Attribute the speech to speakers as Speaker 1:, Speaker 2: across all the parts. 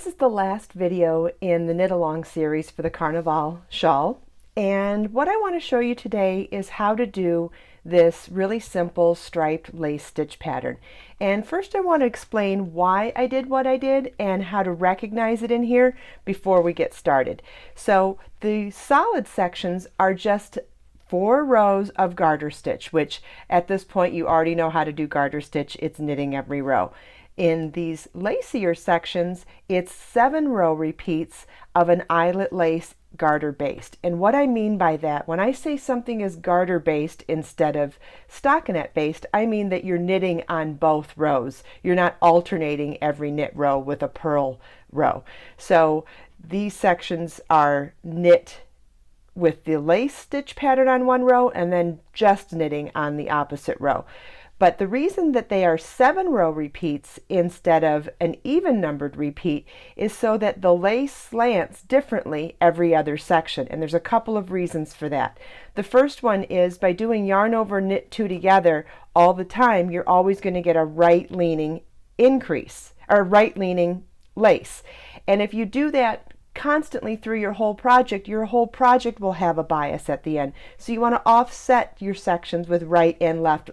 Speaker 1: This is the last video in the knit along series for the Carnivale shawl, and what I want to show you today is how to do this really simple striped lace stitch pattern. And first I want to explain why I did what I did and how to recognize it in here before we get started. So the solid sections are just 4 rows of garter stitch, which at this point you already know how to do garter stitch. It's knitting every row. In these lacier sections, it's 7 row repeats of an eyelet lace garter based. And what I mean by that, when I say something is garter based instead of stockinette based, I mean that you're knitting on both rows. You're not alternating every knit row with a purl row. So these sections are knit with the lace stitch pattern on one row and then just knitting on the opposite row. But the reason that they are 7 row repeats instead of an even numbered repeat is so that the lace slants differently every other section. And there's a couple of reasons for that. The first one is by doing yarn over knit 2 together all the time, you're always going to get a right leaning increase or right leaning lace. And if you do that constantly through your whole project will have a bias at the end. So you want to offset your sections with right and left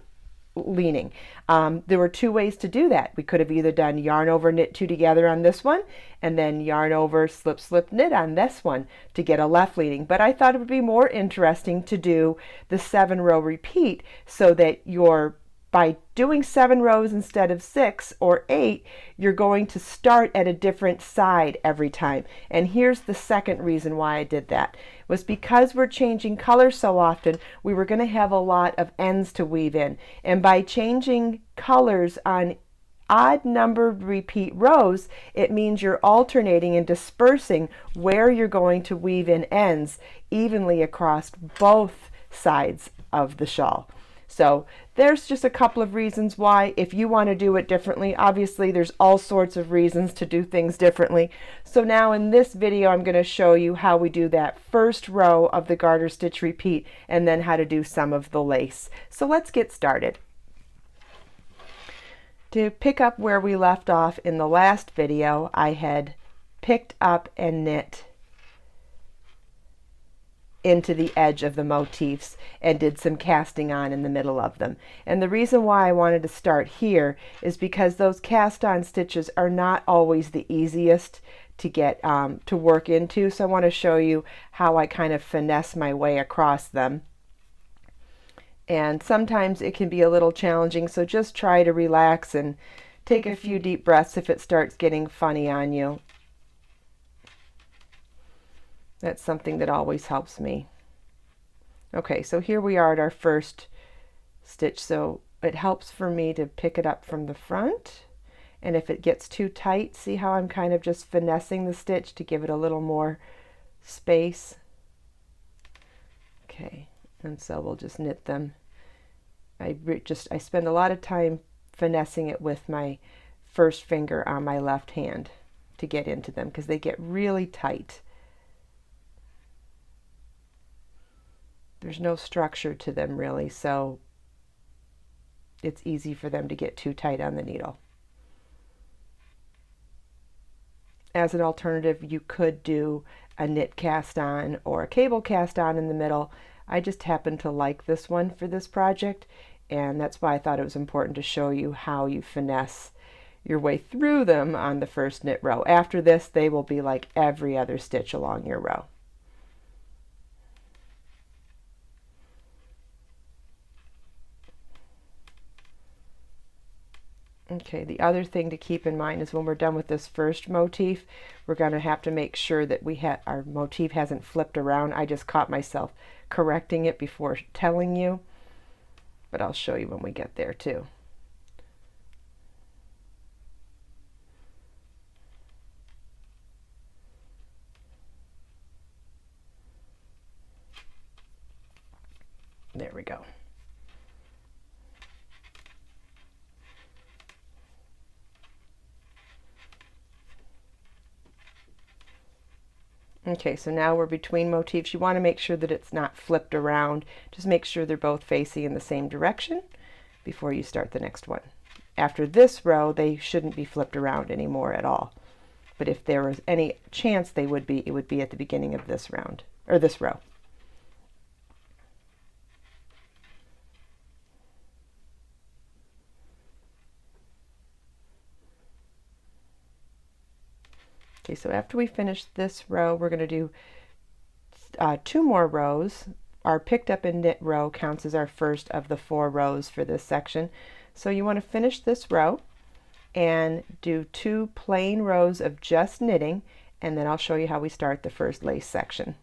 Speaker 1: leaning. There were 2 ways to do that. We could have either done yarn over knit 2 together on this one and then yarn over slip slip knit on this one to get a left leaning, but I thought it would be more interesting to do the 7 row repeat so that by doing 7 rows instead of 6 or 8, you're going to start at a different side every time. And here's the second reason why I did that. It was because we're changing colors so often, we were going to have a lot of ends to weave in. And by changing colors on odd numbered repeat rows, it means you're alternating and dispersing where you're going to weave in ends evenly across both sides of the shawl. So there's just a couple of reasons why. If you want to do it differently, obviously there's all sorts of reasons to do things differently. So now in this video I'm going to show you how we do that first row of the garter stitch repeat and then how to do some of the lace. So let's get started. To pick up where we left off in the last video, I had picked up and knit into the edge of the motifs and did some casting on in the middle of them. And the reason why I wanted to start here is because those cast on stitches are not always the easiest to get to work into. So I want to show you how I kind of finesse my way across them. And sometimes it can be a little challenging, so just try to relax and take a few deep breaths if it starts getting funny on you. That's something that always helps me. Okay, so here we are at our first stitch. So it helps for me to pick it up from the front. And if it gets too tight, see how I'm kind of just finessing the stitch to give it a little more space. Okay, and so we'll just knit them. I spend a lot of time finessing it with my first finger on my left hand to get into them because they get really tight. There's no structure to them really, so it's easy for them to get too tight on the needle. As an alternative, you could do a knit cast on or a cable cast on in the middle. I just happen to like this one for this project, and that's why I thought it was important to show you how you finesse your way through them on the first knit row. After this, they will be like every other stitch along your row. Okay, the other thing to keep in mind is when we're done with this first motif, we're going to have to make sure that our motif hasn't flipped around. I just caught myself correcting it before telling you, but I'll show you when we get there too. There we go. Okay, so now we're between motifs. You want to make sure that it's not flipped around. Just make sure they're both facing in the same direction before you start the next one. After this row, they shouldn't be flipped around anymore at all. but if there was any chance they would be, it would be at the beginning of this round, or this row. Okay, so after we finish this row, we're going to do 2 more rows. Our picked up and knit row counts as our first of the 4 rows for this section. So you want to finish this row and do 2 plain rows of just knitting, and then I'll show you how we start the first lace section.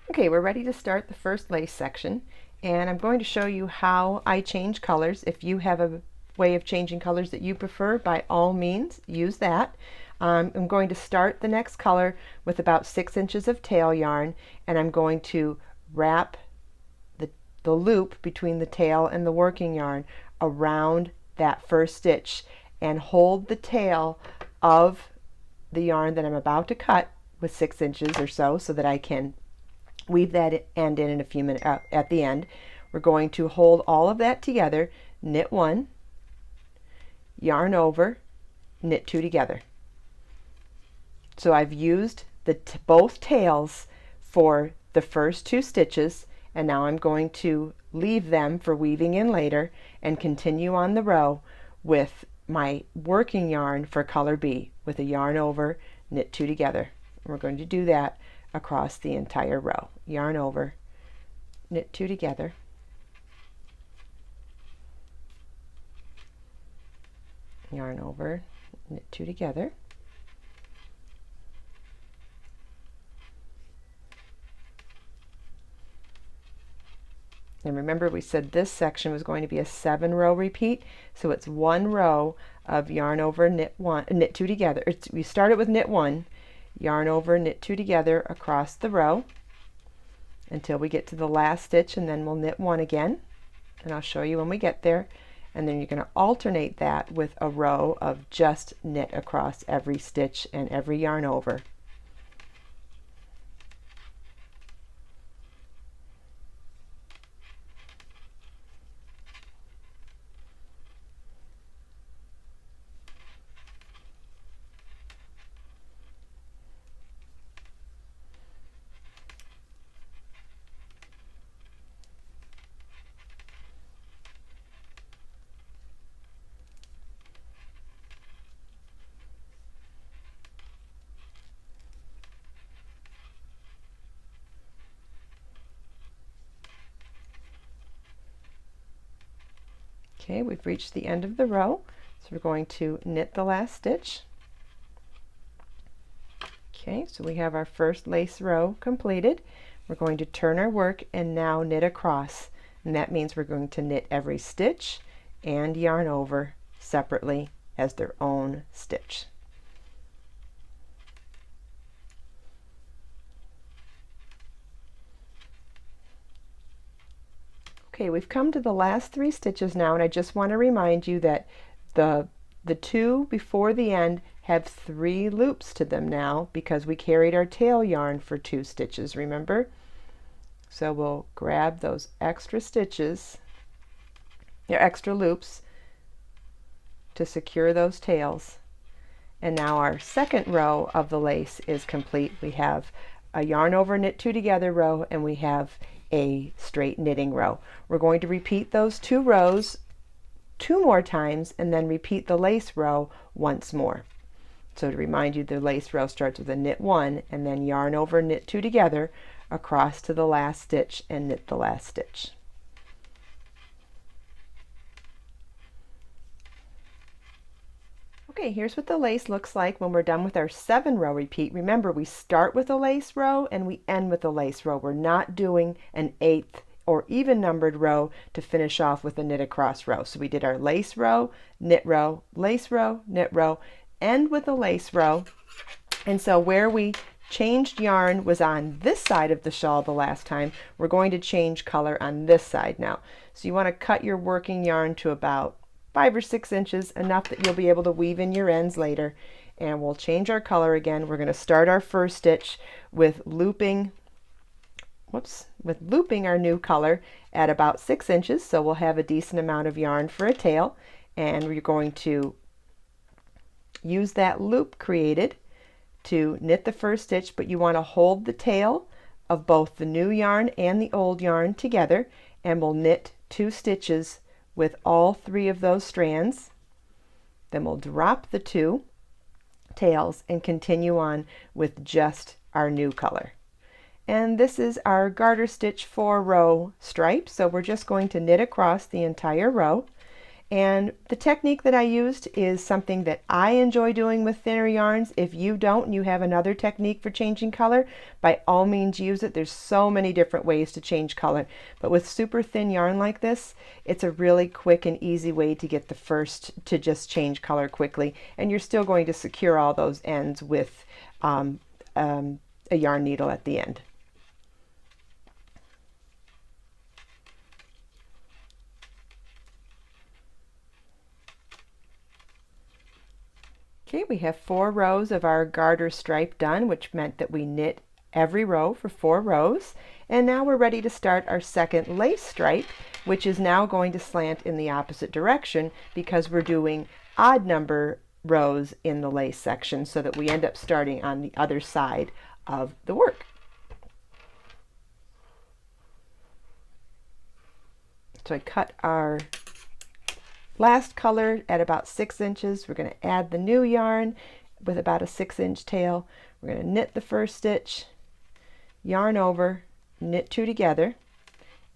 Speaker 1: Okay, we're ready to start the first lace section, and I'm going to show you how I change colors. If you have a way of changing colors that you prefer, by all means use that. I'm going to start the next color with about 6 inches of tail yarn, and I'm going to wrap the loop between the tail and the working yarn around that first stitch and hold the tail of the yarn that I'm about to cut with 6 inches or so that I can weave that end in a few minutes at the end. We're going to hold all of that together, knit 1, yarn over, knit 2 together. So I've used both tails for the first 2 stitches, and now I'm going to leave them for weaving in later and continue on the row with my working yarn for color B with a yarn over, knit 2 together. We're going to do that across the entire row. Yarn over, knit 2 together, yarn over, knit 2 together, and remember we said this section was going to be a 7-row repeat, so it's 1 row of yarn over, knit 2 together. We started with knit 1, yarn over, knit 2 together across the row until we get to the last stitch, and then we'll knit 1 again, and I'll show you when we get there. And then you're going to alternate that with a row of just knit across every stitch and every yarn over. Okay, we've reached the end of the row, so we're going to knit the last stitch. Okay, so we have our first lace row completed. We're going to turn our work and now knit across, and that means we're going to knit every stitch and yarn over separately as their own stitch. Okay, we've come to the last 3 stitches now, and I just want to remind you that the 2 before the end have 3 loops to them now because we carried our tail yarn for 2 stitches, remember? So we'll grab those extra stitches, extra loops to secure those tails. And now our second row of the lace is complete. We have a yarn over, knit 2 together row, and we have a straight knitting row. We're going to repeat those 2 rows 2 more times and then repeat the lace row once more. So to remind you, the lace row starts with a knit 1 and then yarn over, knit 2 together across to the last stitch and knit the last stitch. Okay, here's what the lace looks like when we're done with our 7-row repeat. Remember, we start with a lace row and we end with a lace row. We're not doing an 8th or even numbered row to finish off with a knit across row. So we did our lace row, lace row, knit row, end with a lace row. And so where we changed yarn was on this side of the shawl the last time. We're going to change color on this side now. So you want to cut your working yarn to about 5 or 6 inches, enough that you'll be able to weave in your ends later. And we'll change our color again. We're going to start our first stitch with looping our new color at about 6 inches, so we'll have a decent amount of yarn for a tail. And we're going to use that loop created to knit the first stitch, but you want to hold the tail of both the new yarn and the old yarn together, and we'll knit 2 stitches with all 3 of those strands. Then we'll drop the 2 tails and continue on with just our new color. And this is our garter stitch 4-row stripe, so we're just going to knit across the entire row. And the technique that I used is something that I enjoy doing with thinner yarns. If you don't and you have another technique for changing color, by all means use it. There's so many different ways to change color. But with super thin yarn like this, it's a really quick and easy way to get the first to just change color quickly. And you're still going to secure all those ends with a yarn needle at the end. Okay, we have 4 rows of our garter stripe done, which meant that we knit every row for 4 rows. And now we're ready to start our second lace stripe, which is now going to slant in the opposite direction because we're doing odd number rows in the lace section so that we end up starting on the other side of the work. So I cut our last color at about 6 inches. We're going to add the new yarn with about a 6-inch tail. We're going to knit the first stitch, yarn over, knit 2 together,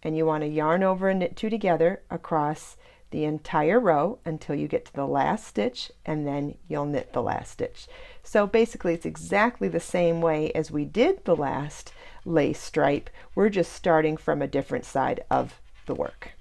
Speaker 1: and you want to yarn over and knit 2 together across the entire row until you get to the last stitch, and then you'll knit the last stitch. So basically it's exactly the same way as we did the last lace stripe. We're just starting from a different side of the work.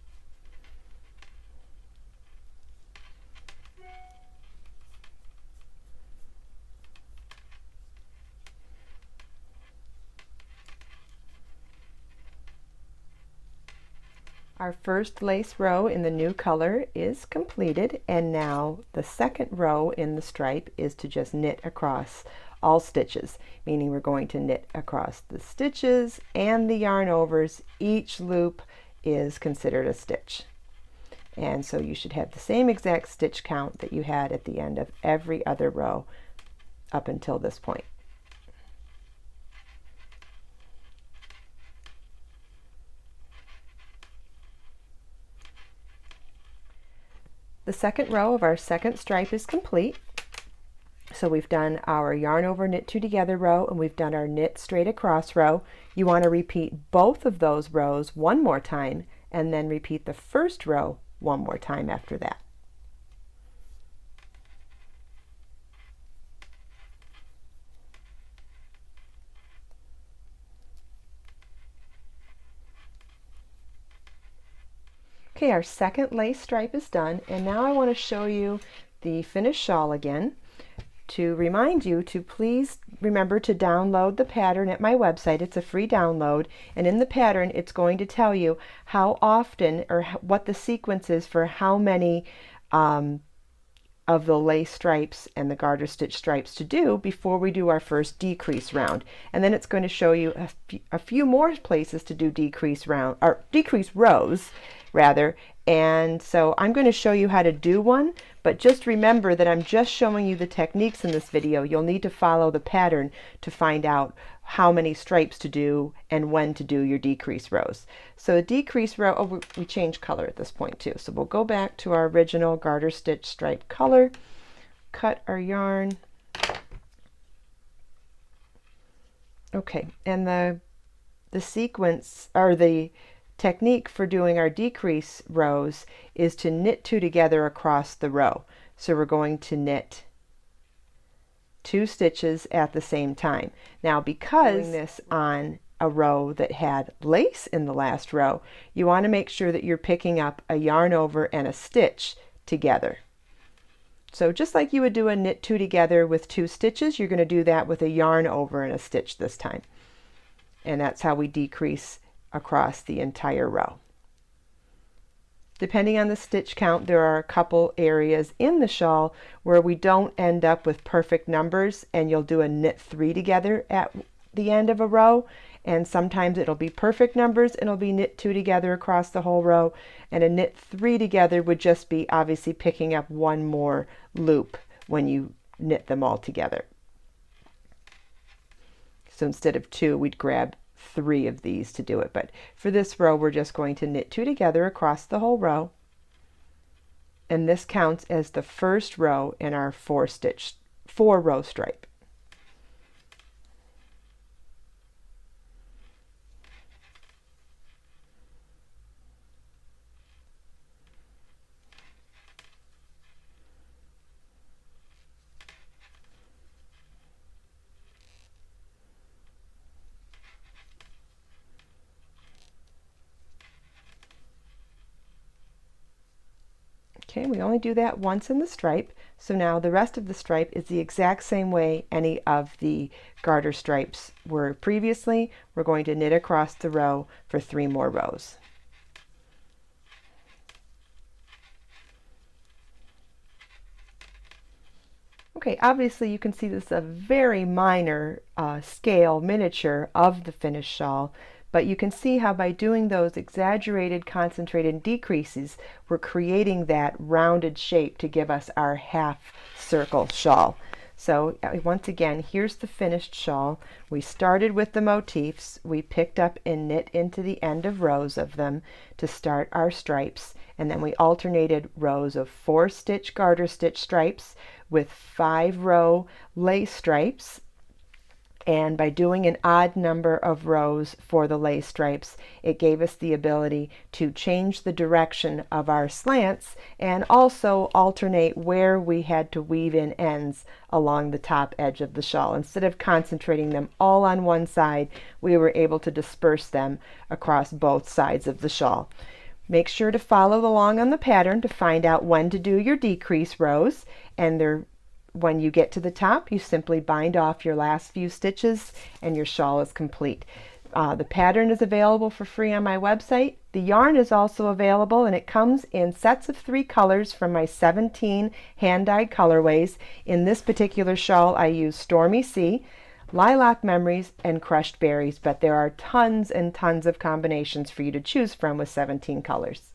Speaker 1: Our first lace row in the new color is completed, and now the second row in the stripe is to just knit across all stitches, meaning we're going to knit across the stitches and the yarn overs. Each loop is considered a stitch. And so you should have the same exact stitch count that you had at the end of every other row up until this point. The second row of our second stripe is complete. So we've done our yarn over, knit 2 together row, and we've done our knit straight across row. You want to repeat both of those rows one more time, and then repeat the first row one more time after that. Okay, our second lace stripe is done, and now I want to show you the finished shawl again. To remind you to please remember to download the pattern at my website. It's a free download, and in the pattern it's going to tell you how often or what the sequence is for how many of the lace stripes and the garter stitch stripes to do before we do our first decrease round. And then it's going to show you a few more places to do decrease rows rather. And so I'm going to show you how to do one, but just remember that I'm just showing you the techniques in this video. You'll need to follow the pattern to find out how many stripes to do and when to do your decrease rows. So the decrease row, oh, we changed color at this point too. So we'll go back to our original garter stitch stripe color, cut our yarn. Okay, and the sequence, or the technique for doing our decrease rows is to knit 2 together across the row. So we're going to knit 2 stitches at the same time. Now, because doing this on a row that had lace in the last row, you want to make sure that you're picking up a yarn over and a stitch together. So just like you would do a knit 2 together with 2 stitches, you're going to do that with a yarn over and a stitch this time. And that's how we decrease across the entire row. Depending on the stitch count, there are a couple areas in the shawl where we don't end up with perfect numbers, and you'll do a knit 3 together at the end of a row, and sometimes it'll be perfect numbers and it'll be knit 2 together across the whole row, and a knit 3 together would just be obviously picking up one more loop when you knit them all together. So instead of 2, we'd grab 3 of these to do it. But for this row, we're just going to knit 2 together across the whole row. And this counts as the first row in our 4-row stripe. Okay, we only do that once in the stripe, so now the rest of the stripe is the exact same way any of the garter stripes were previously. We're going to knit across the row for 3 more rows. Okay, obviously you can see this is a very minor scale miniature of the finished shawl, but you can see how by doing those exaggerated concentrated decreases, we're creating that rounded shape to give us our half circle shawl. So once again, here's the finished shawl. We started with the motifs. We picked up and knit into the end of rows of them to start our stripes, and then we alternated rows of 4-stitch garter stitch stripes with 5-row lace stripes. And by doing an odd number of rows for the lace stripes, it gave us the ability to change the direction of our slants and also alternate where we had to weave in ends along the top edge of the shawl. Instead of concentrating them all on one side, we were able to disperse them across both sides of the shawl. Make sure to follow along on the pattern to find out when to do your decrease rows, and when you get to the top, you simply bind off your last few stitches and your shawl is complete. The pattern is available for free on my website. The yarn is also available, and it comes in sets of 3 colors from my 17 hand-dyed colorways. In this particular shawl, I use Stormy Sea, Lilac Memories, and Crushed Berries, but there are tons and tons of combinations for you to choose from with 17 colors.